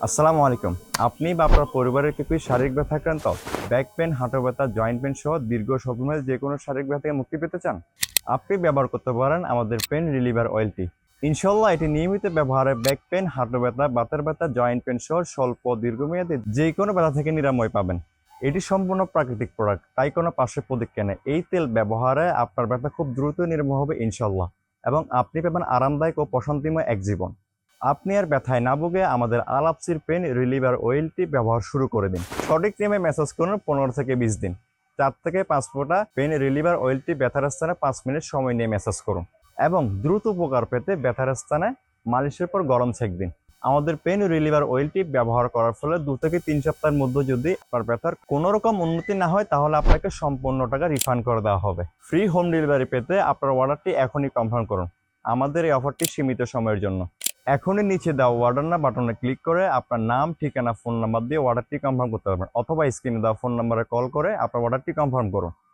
আসসালামু আলাইকুম। আপনি বা আপনার পরিবারের কেউ কি শারীরিক ব্যথা আক্রান্ত? ব্যাক পেন, হাঁটু ব্যথা, জয়েন্ট পেন সহ দীর্ঘ স্বল্পমেয়াদী যে কোনো শারীরিক ব্যথা থেকে মুক্তি পেতে চান? আপনি ব্যবহার করতে পারেন আমাদের পেন রিলিভার অয়েলটি। ইনশাল্লাহ এটি নিয়মিত ব্যবহারে ব্যাক পেন, হাঁটু ব্যথা, বাতের ব্যথা, জয়েন্ট পেন সহ স্বল্প দীর্ঘমেয়াদী যে কোনো ব্যথা থেকে নিরাময় পাবেন। এটি সম্পূর্ণ প্রাকৃতিক প্রোডাক্ট, তাই কোনো পার্শ্ব প্রতিক্রিয়া নেই। এই তেল ব্যবহারে আপনার ব্যথা খুব দ্রুত নিরাময় হবে ইনশাল্লাহ, এবং আপনি পাবেন আরামদায়ক ও প্রশান্তিময় এক জীবন। আপনি আর ব্যথায় না ভুগে আমাদের আলাপসির পেন রিলিভার অয়েলটি ব্যবহার শুরু করে দিন। সঠিক নিয়মে ম্যাসাজ করুন 15 থেকে 20 দিন। 4 থেকে 5 ফোঁটা পেন রিলিভার অয়েলটি ব্যথার স্থানে 5 মিনিট সময় নিয়ে ম্যাসাজ করুন, এবং দ্রুত উপকার পেতে ব্যথার স্থানে মালিশের পর গরম সেঁক দিন। আমাদের পেন রিলিভার অয়েলটি ব্যবহার করার ফলে 2 থেকে 3 সপ্তাহের মধ্যে যদি আপনার ব্যথার কোনো রকম উন্নতি না হয়, তাহলে আপনাকে সম্পূর্ণ টাকা রিফান্ড করে দেওয়া হবে। ফ্রি হোম ডেলিভারি পেতে আপনার অর্ডারটি এখনই কনফার্ম করুন। আমাদের এই অফারটি সীমিত সময়ের জন্য। এখনই নিচে দেওয়া অর্ডার না বাটনে ক্লিক করে আপনার নাম, ঠিকানা, ফোন নাম্বার দিয়ে অর্ডারটি কনফার্ম করতে পারবেন, অথবা স্ক্রিনে দেওয়া ফোন নাম্বারে কল করে আপনার অর্ডারটি কনফার্ম করুন।